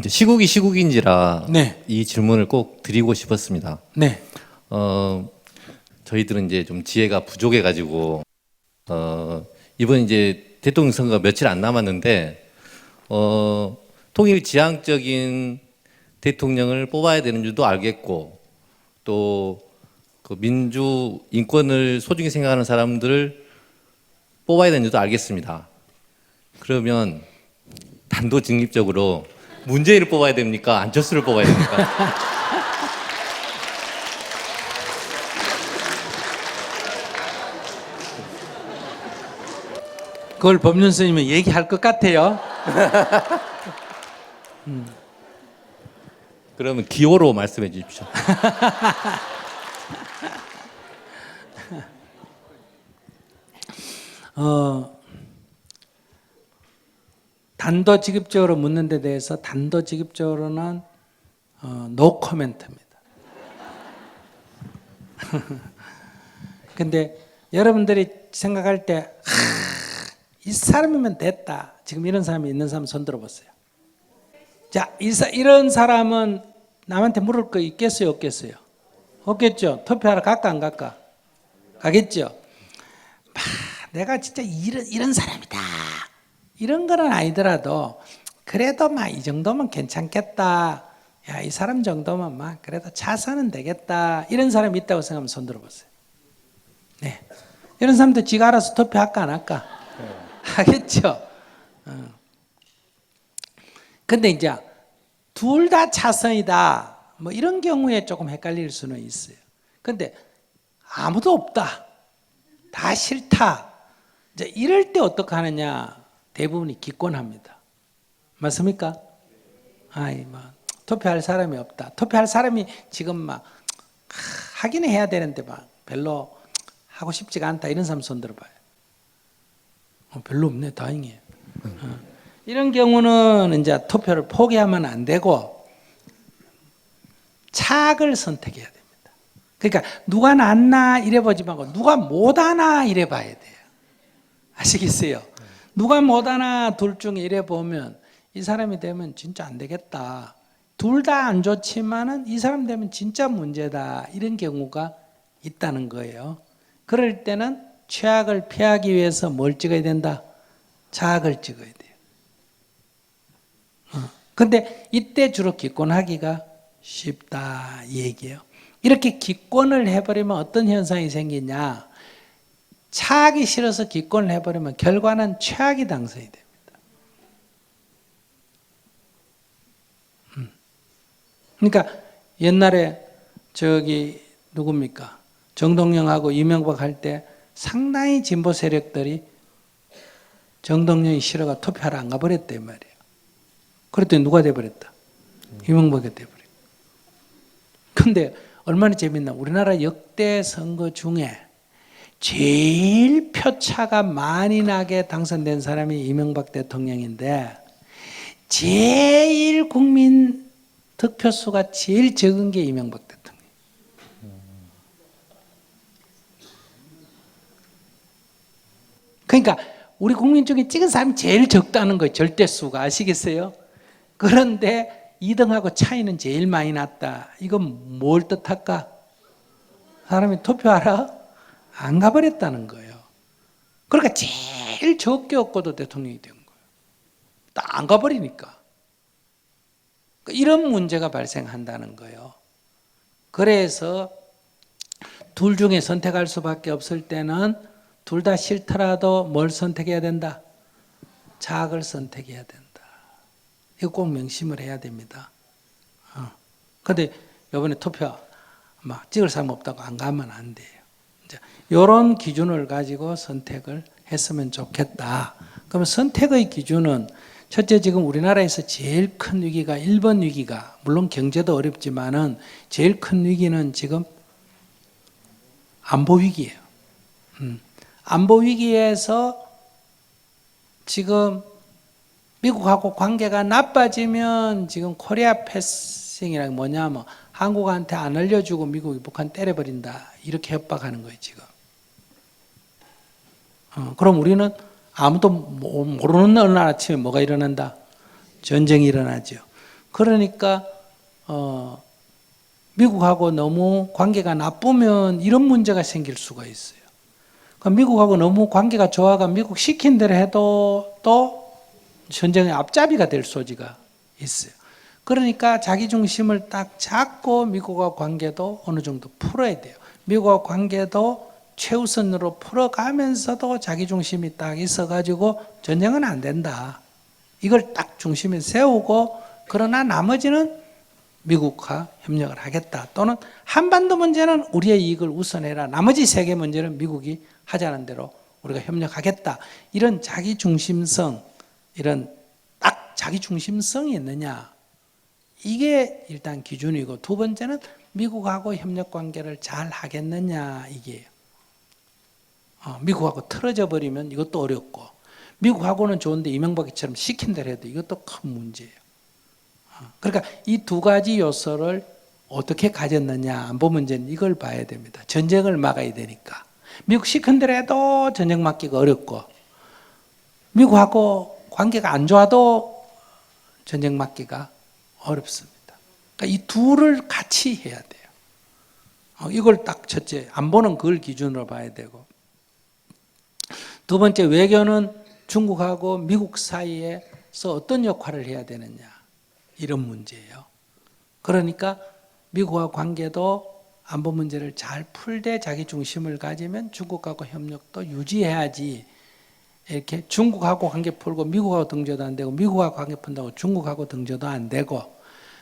이제 시국이 시국인지라 네. 이 질문을 꼭 드리고 싶었습니다. 네. 저희들은 이제 좀 지혜가 부족해가지고 이번 이제 대통령 선거가 며칠 안 남았는데 통일 지향적인 대통령을 뽑아야 되는 줄도 알겠고 또 그 민주 인권을 소중히 생각하는 사람들을 뽑아야 되는 줄도 알겠습니다. 그러면 단도직입적으로 문재인을 뽑아야 됩니까? 안철수를 뽑아야 됩니까? 그걸 법륜 스님은 얘기할 것 같아요. 그러면 기호로 말씀해 주십시오. 단도직입적으로 묻는 데 대해서 단도직입적으로는 노 코멘트입니다. 근데 여러분들이 생각할 때 이 사람이면 됐다. 지금 이런 사람이 있는 사람 손 들어보세요. 자, 이런 사람은 남한테 물을 거 있겠어요, 없겠어요? 없겠죠. 투표하러 갈까 안 갈까? 가겠죠. 내가 진짜 이런 사람이다. 이런 거는 아니더라도 그래도 막 이 정도면 괜찮겠다. 야, 이 사람 정도면 막 그래도 차선은 되겠다. 이런 사람이 있다고 생각하면 손 들어보세요. 네. 이런 사람도 지가 알아서 투표할까 안 할까? 하겠죠. 근데 이제 둘 다 차선이다. 뭐 이런 경우에 조금 헷갈릴 수는 있어요. 근데 아무도 없다. 다 싫다. 이제 이럴 때 어떻게 하느냐? 대부분이 기권합니다. 맞습니까? 투표할 사람이 없다. 투표할 사람이 지금 막 하긴 해야 되는데 막 별로 하고 싶지가 않다. 이런 사람 손 들어봐요. 별로 없네. 다행이에요. 이런 경우는 이제 투표를 포기하면 안 되고 차악을 선택해야 됩니다. 그러니까 누가 낫나 이래 보지 말고 누가 못하나 이래 봐야 돼요. 아시겠어요? 누가 못하나 둘 중에 이래 보면 이 사람이 되면 진짜 안 되겠다. 둘 다 안 좋지만은 이 사람 되면 진짜 문제다. 이런 경우가 있다는 거예요. 그럴 때는 최악을 피하기 위해서 뭘 찍어야 된다? 차악을 찍어야 돼요. 근데 이때 주로 기권하기가 쉽다 이 얘기예요. 이렇게 기권을 해버리면 어떤 현상이 생기냐? 차악이 싫어서 기권을 해버리면 결과는 최악이 당선이 됩니다. 그러니까 옛날에 누굽니까? 정동영하고 이명박 할 때 상당히 진보 세력들이 정동영이 싫어가 투표하러 안 가버렸단 말이에요. 그랬더니 누가 돼버렸다? 이명박이 돼버렸다. 근데 얼마나 재밌나? 우리나라 역대 선거 중에 제일 표차가 많이 나게 당선된 사람이 이명박 대통령인데 제일 국민 득표수가 제일 적은 게 이명박 대통령. 그러니까 우리 국민 중에 찍은 사람이 제일 적다는 거예요. 절대수가. 아시겠어요? 그런데 2등하고 차이는 제일 많이 났다. 이건 뭘 뜻할까? 사람이 투표하러 안 가버렸다는 거예요. 그러니까 제일 적게 얻고도 대통령이 된 거예요. 딱 안 가버리니까. 이런 문제가 발생한다는 거예요. 그래서 둘 중에 선택할 수밖에 없을 때는 둘 다 싫더라도 뭘 선택해야 된다? 차악을 선택해야 된다. 이거 꼭 명심을 해야 됩니다. 근데 이번에 투표 막 찍을 사람 없다고 안 가면 안 돼요. 이런 기준을 가지고 선택을 했으면 좋겠다. 그러면 선택의 기준은 첫째, 지금 우리나라에서 제일 큰 위기가 1번 위기가, 물론 경제도 어렵지만은 제일 큰 위기는 지금 안보 위기예요. 안보 위기에서 지금 미국하고 관계가 나빠지면 지금 코리아 패싱이라는 뭐냐면 한국한테 안 알려주고 미국이 북한 때려버린다. 이렇게 협박하는 거예요, 지금. 그럼 우리는 아무도 모르는 어느 날 아침에 뭐가 일어난다? 전쟁이 일어나죠. 그러니까 미국하고 너무 관계가 나쁘면 이런 문제가 생길 수가 있어요. 그러니까 미국하고 너무 관계가 좋아가 미국 시킨 대로 해도 또 전쟁의 앞잡이가 될 소지가 있어요. 그러니까 자기 중심을 딱 잡고 미국과 관계도 어느 정도 풀어야 돼요. 미국과 관계도 최우선으로 풀어가면서도 자기 중심이 딱 있어가지고 전쟁은 안 된다. 이걸 딱 중심에 세우고 그러나 나머지는 미국과 협력을 하겠다. 또는 한반도 문제는 우리의 이익을 우선해라. 나머지 세계 문제는 미국이 하자는 대로 우리가 협력하겠다. 이런 자기 중심성, 이런 딱 자기 중심성이 있느냐. 이게 일단 기준이고 두 번째는 미국하고 협력 관계를 잘 하겠느냐 이게요. 미국하고 틀어져 버리면 이것도 어렵고 미국하고는 좋은데 이명박이처럼 시킨 대로 해도 이것도 큰 문제예요. 그러니까 이 두 가지 요소를 어떻게 가졌느냐 안보 문제는 이걸 봐야 됩니다. 전쟁을 막아야 되니까 미국 시킨 대로 해도 전쟁 막기가 어렵고 미국하고 관계가 안 좋아도 전쟁 막기가 어렵습니다. 그러니까 이 둘을 같이 해야 돼요. 이걸 딱 첫째 안보는 그걸 기준으로 봐야 되고 두 번째 외교는 중국하고 미국 사이에서 어떤 역할을 해야 되느냐 이런 문제예요. 그러니까 미국과 관계도 안보 문제를 잘 풀되 자기 중심을 가지면 중국하고 협력도 유지해야지 이렇게 중국하고 관계 풀고 미국하고 등조도 안 되고 미국하고 관계 푼다고 중국하고 등조도 안 되고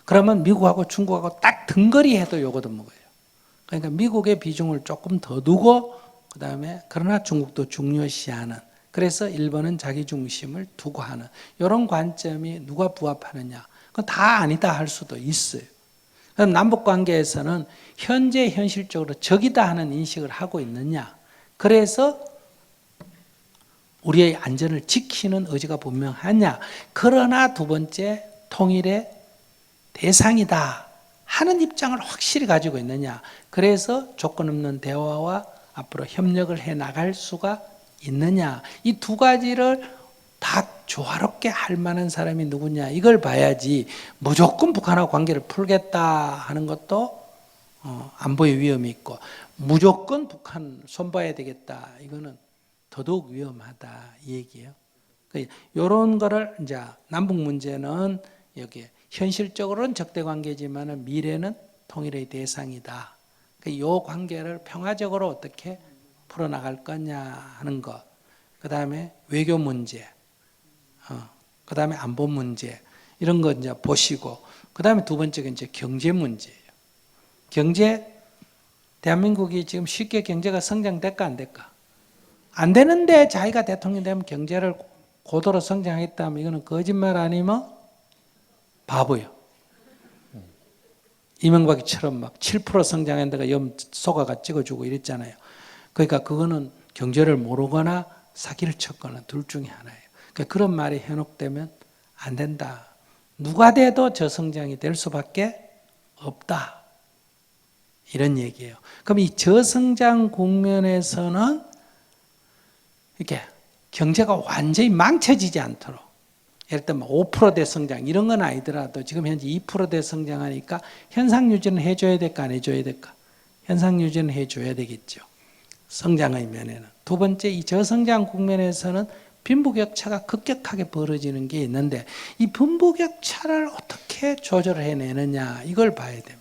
그러면 미국하고 중국하고 딱 등거리 해도 요거도 먹어요. 그러니까 미국의 비중을 조금 더 두고 그 다음에 그러나 중국도 중요시하는 그래서 일본은 자기 중심을 두고 하는 이런 관점이 누가 부합하느냐 그건 다 아니다 할 수도 있어요. 그럼 남북관계에서는 현재 현실적으로 적이다 하는 인식을 하고 있느냐 그래서 우리의 안전을 지키는 의지가 분명하냐 그러나 두 번째 통일의 대상이다 하는 입장을 확실히 가지고 있느냐 그래서 조건 없는 대화와 앞으로 협력을 해 나갈 수가 있느냐 이 두 가지를 다 조화롭게 할 만한 사람이 누구냐 이걸 봐야지 무조건 북한하고 관계를 풀겠다 하는 것도 안보의 위험이 있고 무조건 북한 손봐야 되겠다 이거는 더더욱 위험하다 이 얘기예요. 이런 거를 이제 남북 문제는 여기 현실적으로는 적대 관계지만 미래는 통일의 대상이다. 이 관계를 평화적으로 어떻게 풀어나갈 거냐 하는 것. 그 다음에 외교 문제, 그 다음에 안보 문제 이런 거 이제 보시고 그 다음에 두 번째가 이제 경제 문제예요. 경제 대한민국이 지금 쉽게 경제가 성장될까 안 될까? 안 되는데 자기가 대통령 되면 경제를 고도로 성장하겠다 하면 이거는 거짓말 아니면 바보예요. 이명박이처럼 막 7% 성장했다가 염 속아가 찍어주고 이랬잖아요. 그러니까 그거는 경제를 모르거나 사기를 쳤거나 둘 중에 하나예요. 그러니까 그런 말이 현혹되면 안 된다. 누가 돼도 저성장이 될 수밖에 없다. 이런 얘기예요. 그럼 이 저성장 국면에서는 이렇게 경제가 완전히 망쳐지지 않도록 예를 들면 5%대 성장 이런 건 아니더라도 지금 현재 2%대 성장하니까 현상 유지는 해줘야 될까 안 해줘야 될까? 현상 유지는 해줘야 되겠죠. 성장의 면에는. 두 번째 이 저성장 국면에서는 빈부격차가 급격하게 벌어지는 게 있는데 이 빈부격차를 어떻게 조절을 해내느냐 이걸 봐야 됩니다.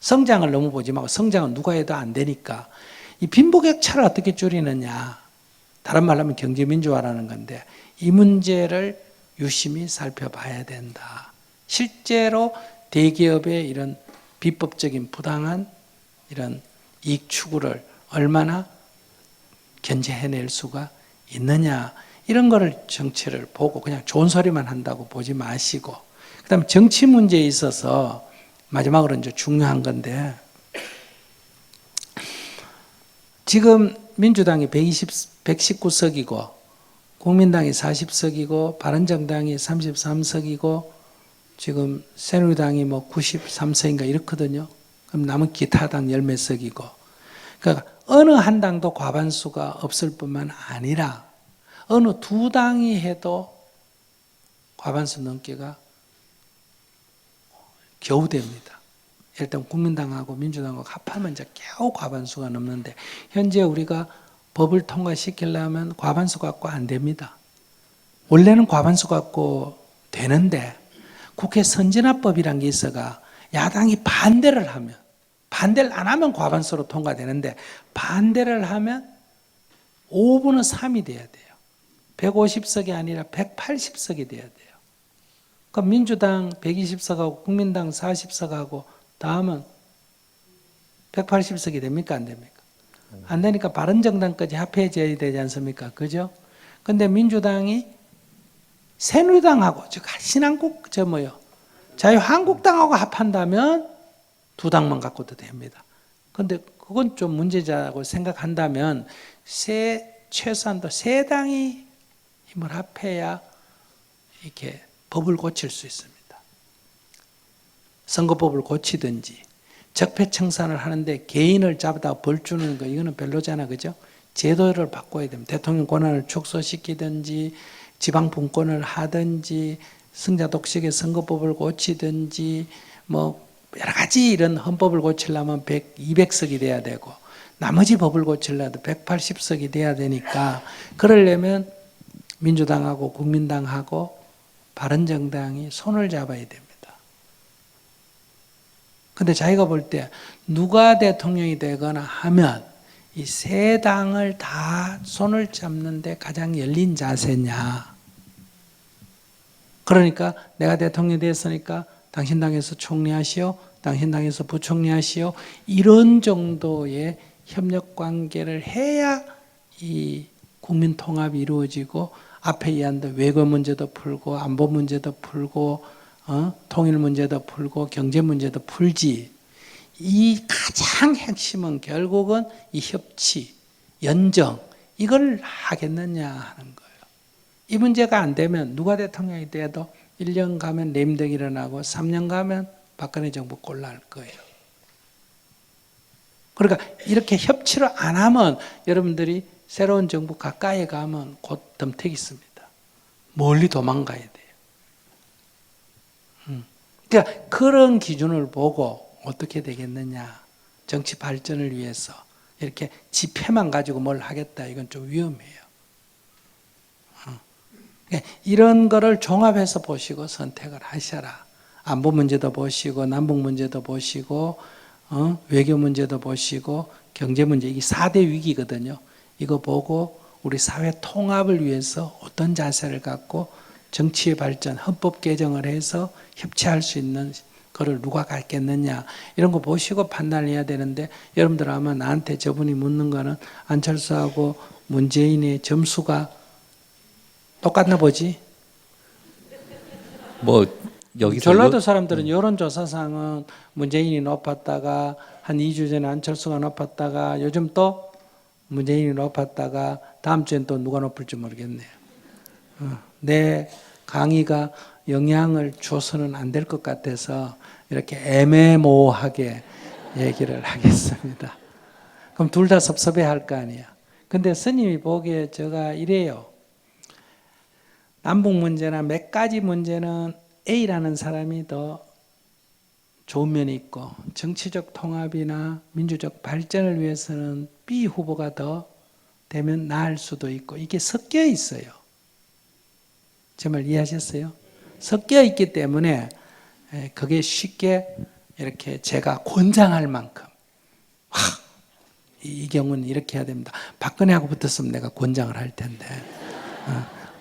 성장을 너무 보지 말고 성장은 누가 해도 안 되니까 이 빈부격차를 어떻게 줄이느냐 다른 말로 하면 경제민주화라는 건데 이 문제를 유심히 살펴봐야 된다. 실제로 대기업의 이런 비법적인 부당한 이런 이익 추구를 얼마나 견제해낼 수가 있느냐 이런 거를 정치를 보고 그냥 좋은 소리만 한다고 보지 마시고 그다음에 정치 문제에 있어서 마지막으로 이제 중요한 건데 지금 민주당이 119석이고 국민당이 40석이고 바른정당이 33석이고 지금 새누리당이 뭐 93석인가 이렇거든요. 그럼 남은 기타 당 10몇 석이고 그러니까 어느 한 당도 과반수가 없을 뿐만 아니라 어느 두 당이 해도 과반수 넘기가 겨우 됩니다. 일단 국민당하고 민주당하고 합하면 이제 겨우 과반수가 넘는데 현재 우리가 법을 통과시키려면 과반수 갖고 안 됩니다. 원래는 과반수 갖고 되는데 국회 선진화법이란 게 있어가 야당이 반대를 하면, 반대를 안 하면 과반수로 통과되는데 반대를 하면 5분의 3이 돼야 돼요. 150석이 아니라 180석이 돼야 돼요. 그럼 민주당 120석하고 국민당 40석하고 다음은 180석이 됩니까? 안 됩니까? 안 되니까 바른정당까지 합해져야 되지 않습니까? 그죠? 근데 민주당이 새누리당하고 즉 신한국 자유한국당하고 합한다면 두 당만 갖고도 됩니다. 근데 그건 좀 문제자고 생각한다면 최소한도 세 당이 힘을 합해야 이렇게 법을 고칠 수 있습니다. 선거법을 고치든지 적폐청산을 하는데 개인을 잡아다 벌 주는 거 이거는 별로잖아, 그죠? 제도를 바꿔야 됩니다. 대통령 권한을 축소시키든지 지방 분권을 하든지 승자 독식의 선거법을 고치든지 뭐 여러 가지 이런 헌법을 고치려면 200석이 돼야 되고 나머지 법을 고치려도 180석이 돼야 되니까 그러려면 민주당하고 국민당하고 바른정당이 손을 잡아야 됩니다. 근데 자기가 볼 때 누가 대통령이 되거나 하면 이 세 당을 다 손을 잡는데 가장 열린 자세냐. 그러니까 내가 대통령이 됐으니까 당신 당에서 총리하시오, 당신 당에서 부총리하시오, 이런 정도의 협력 관계를 해야 이 국민 통합이 이루어지고 앞에 이야기한 외교 문제도 풀고 안보 문제도 풀고 통일 문제도 풀고 경제 문제도 풀지. 이 가장 핵심은 결국은 이 협치, 연정 이걸 하겠느냐 하는 거예요. 이 문제가 안 되면 누가 대통령이 돼도 1년 가면 내임덕 일어나고 3년 가면 박근혜 정부 꼴날 거예요. 그러니까 이렇게 협치를 안 하면 여러분들이 새로운 정부 가까이 가면 곧 덤택이 있습니다. 멀리 도망가야 돼요. 그러니까 그런 기준을 보고 어떻게 되겠느냐. 정치 발전을 위해서 이렇게 지폐만 가지고 뭘 하겠다. 이건 좀 위험해요. 그러니까 이런 거를 종합해서 보시고 선택을 하셔라. 안보 문제도 보시고 남북 문제도 보시고 외교 문제도 보시고 경제 문제 이게 4대 위기거든요. 이거 보고 우리 사회 통합을 위해서 어떤 자세를 갖고 정치의 발전, 헌법 개정을 해서 협치할 수 있는 거를 누가 갖겠느냐 이런 거 보시고 판단을 해야 되는데 여러분들 아마 나한테 저분이 묻는 거는 안철수하고 문재인의 점수가 똑같나 보지? 뭐 여기서 전라도 사람들은 여론조사상은 문재인이 높았다가 한 2주 전에 안철수가 높았다가 요즘 또 문재인이 높았다가 다음 주엔 또 누가 높을지 모르겠네요. 내 강의가 영향을 줘서는 안 될 것 같아서 이렇게 애매모호하게 얘기를 하겠습니다. 그럼 둘 다 섭섭해 할 거 아니야. 근데 스님이 보기에 제가 이래요. 남북 문제나 몇 가지 문제는 A라는 사람이 더 좋은 면이 있고 정치적 통합이나 민주적 발전을 위해서는 B 후보가 더 되면 나을 수도 있고 이게 섞여 있어요. 제 말 이해하셨어요? 섞여 있기 때문에 그게 쉽게 이렇게 제가 권장할 만큼 이 경우는 이렇게 해야 됩니다. 박근혜하고 붙었으면 내가 권장을 할 텐데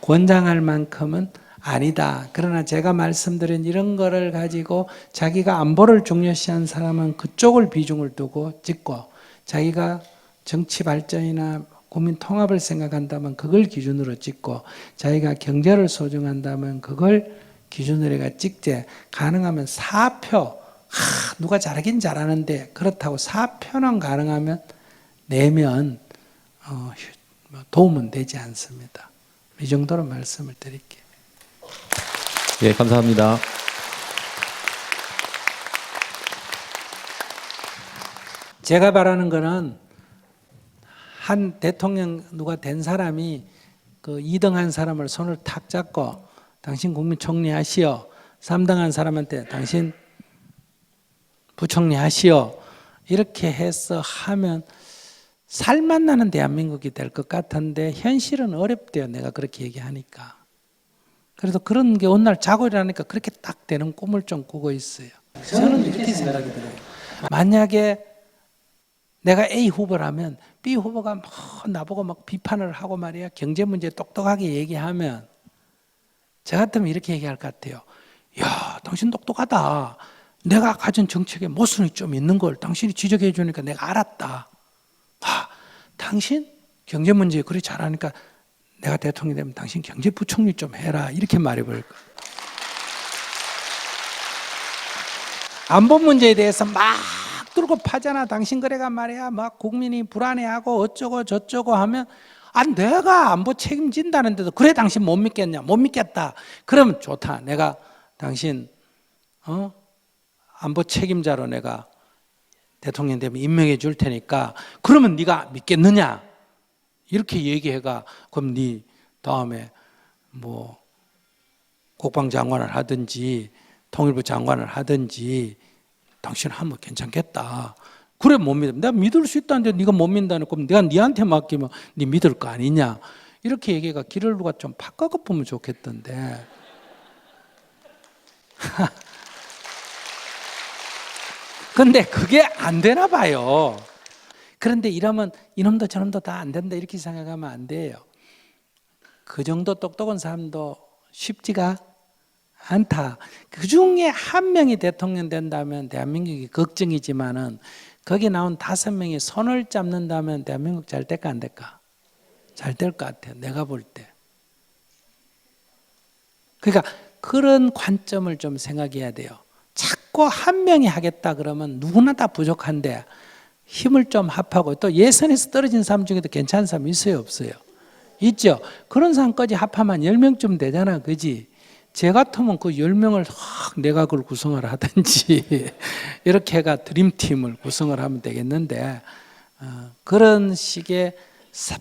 권장할 만큼은 아니다. 그러나 제가 말씀드린 이런 거를 가지고 자기가 안보를 중요시한 사람은 그쪽을 비중을 두고 찍고 자기가 정치 발전이나 국민 통합을 생각한다면 그걸 기준으로 찍고 자기가 경제를 소중한다면 그걸 기준으로 해가 찍되 가능하면 4표 누가 잘하긴 잘하는데 그렇다고 4표는 가능하면 내면 도움은 되지 않습니다. 이 정도로 말씀을 드릴게요. 예, 감사합니다. 제가 바라는 거는 한 대통령 누가 된 사람이 그 2등 한 사람을 손을 탁 잡고 당신 국민 총리 하시오. 3등 한 사람한테 당신 부총리 하시오. 이렇게 해서 하면 살맛 나는 대한민국이 될 것 같은데 현실은 어렵대요. 내가 그렇게 얘기하니까. 그래서 그런 게 어느 날 자고 일어나니까 그렇게 딱 되는 꿈을 좀 꾸고 있어요. 저는 이렇게 생각이 들어요. 만약에 내가 A 후보라면 B 후보가 막 나보고 막 비판을 하고 말이야. 경제 문제 똑똑하게 얘기하면 저 같으면 이렇게 얘기할 것 같아요. 야, 당신 똑똑하다. 내가 가진 정책에 모순이 좀 있는 걸 당신이 지적해 주니까 내가 알았다. 아, 당신 경제 문제 그리 잘하니까 내가 대통령이 되면 당신 경제부총리 좀 해라. 이렇게 말해버릴 거예요. 안보 문제에 대해서 막 들고 파잖아. 당신 그래가 말이야. 막 국민이 불안해하고 어쩌고 저쩌고 하면 내가 안보 책임진다는데도 그래 당신 못 믿겠냐? 못 믿겠다. 그러면 좋다. 내가 당신 안보 책임자로 내가 대통령 되면 임명해 줄 테니까 그러면 네가 믿겠느냐? 이렇게 얘기해가 그럼 네 다음에 뭐 국방장관을 하든지 통일부 장관을 하든지 당신 하면 괜찮겠다. 그래 못 믿어. 내가 믿을 수 있다는데 네가 못 믿다는 그럼 내가 네한테 맡기면 네 믿을 거 아니냐. 이렇게 얘기가 길을 누가 좀 바꿔 보면 좋겠던데. 근데 그게 안 되나 봐요. 그런데 이러면 이놈도 저놈도 다 안 된다 이렇게 생각하면 안 돼요. 그 정도 똑똑한 사람도 쉽지가 않다. 그 중에 한 명이 대통령 된다면 대한민국이 걱정이지만은 거기 나온 5명이 손을 잡는다면 대한민국 잘 될까 안 될까? 잘 될 것 같아요. 내가 볼 때. 그러니까 그런 관점을 좀 생각해야 돼요. 자꾸 한 명이 하겠다 그러면 누구나 다 부족한데 힘을 좀 합하고 또 예선에서 떨어진 사람 중에도 괜찮은 사람 있어요 없어요? 있죠. 그런 사람까지 합하면 10명쯤 되잖아. 그지? 제 같으면 그 10명을 확 내각을 구성을 하든지 이렇게 해가 드림팀을 구성을 하면 되겠는데 그런 식의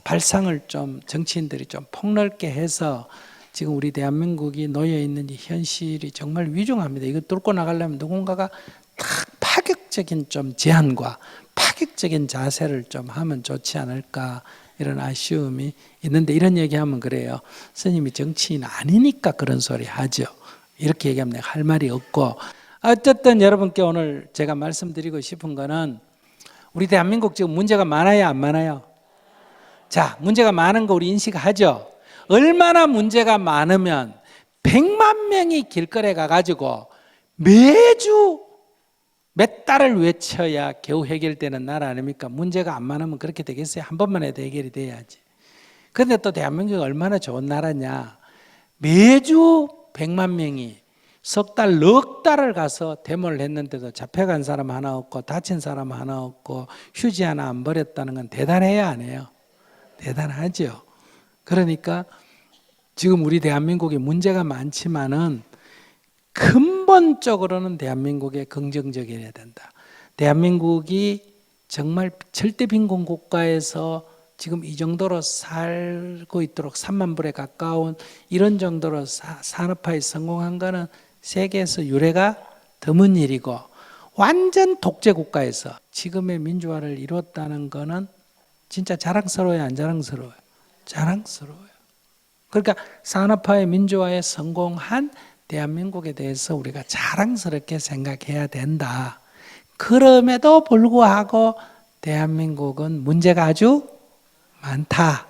발상을 좀 정치인들이 좀 폭넓게 해서 지금 우리 대한민국이 놓여 있는 이 현실이 정말 위중합니다. 이거 뚫고 나가려면 누군가가 딱 파격적인 좀 제안과 파격적인 자세를 좀 하면 좋지 않을까 이런 아쉬움이 있는데 이런 얘기하면 그래요. 스님이 정치인 아니니까 그런 소리 하죠. 이렇게 얘기하면 내가 할 말이 없고 어쨌든 여러분께 오늘 제가 말씀드리고 싶은 거는 우리 대한민국 지금 문제가 많아요 안 많아요? 자, 문제가 많은 거 우리 인식하죠. 얼마나 문제가 많으면 100만 명이 길거리에 가가지고 매주 몇 달을 외쳐야 겨우 해결되는 나라 아닙니까? 문제가 안 많으면 그렇게 되겠어요? 한 번만 해도 해결이 돼야지. 그런데 또 대한민국이 얼마나 좋은 나라냐. 매주 100만 명이 석 달, 넉 달을 가서 데모를 했는데도 잡혀간 사람 하나 없고 다친 사람 하나 없고 휴지 하나 안 버렸다는 건 대단해요 안 해요? 대단하죠. 그러니까 지금 우리 대한민국에 문제가 많지만은 근본적으로는 대한민국에 긍정적이어야 된다. 대한민국이 정말 절대 빈곤 국가에서 지금 이 정도로 살고 있도록 3만 불에 가까운 이런 정도로 산업화에 성공한 거는 세계에서 유례가 드문 일이고 완전 독재 국가에서 지금의 민주화를 이뤘다는 거는 진짜 자랑스러워요 안 자랑스러워요? 자랑스러워요. 그러니까 산업화의 민주화에 성공한 대한민국에 대해서 우리가 자랑스럽게 생각해야 된다. 그럼에도 불구하고 대한민국은 문제가 아주 많다.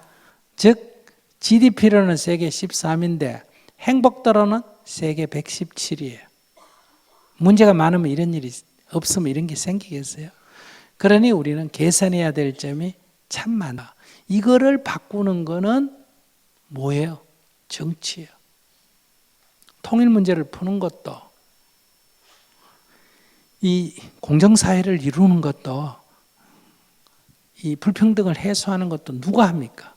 즉 GDP로는 세계 13인데 행복도로는 세계 117이에요. 문제가 많으면 이런 일이 없으면 이런 게 생기겠어요? 그러니 우리는 개선해야 될 점이 참 많아. 이거를 바꾸는 거는 뭐예요? 정치예요. 통일 문제를 푸는 것도 이 공정사회를 이루는 것도 이 불평등을 해소하는 것도 누가 합니까?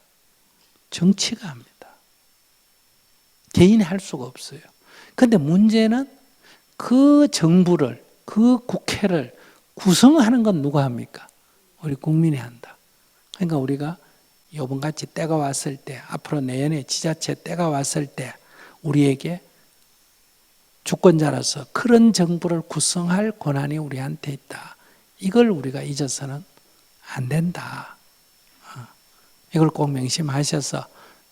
정치가 합니다. 개인이 할 수가 없어요. 그런데 문제는 그 정부를 그 국회를 구성하는 건 누가 합니까? 우리 국민이 한다. 그러니까 우리가 이번같이 때가 왔을 때 앞으로 내년에 지자체 때가 왔을 때 우리에게 주권자로서 그런 정부를 구성할 권한이 우리한테 있다. 이걸 우리가 잊어서는 안 된다. 이걸 꼭 명심하셔서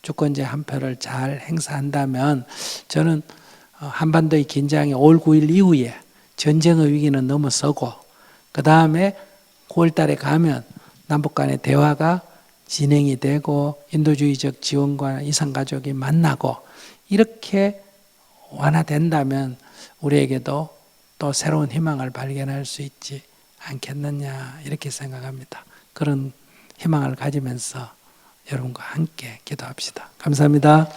주권제 한 표를 잘 행사한다면 저는 한반도의 긴장이 5월 9일 이후에 전쟁의 위기는 넘어서고 그 다음에 9월 달에 가면 남북 간의 대화가 진행이 되고 인도주의적 지원과 이산가족이 만나고 이렇게 완화된다면 우리에게도 또 새로운 희망을 발견할 수 있지 않겠느냐 이렇게 생각합니다. 그런 희망을 가지면서 여러분과 함께 기도합시다. 감사합니다.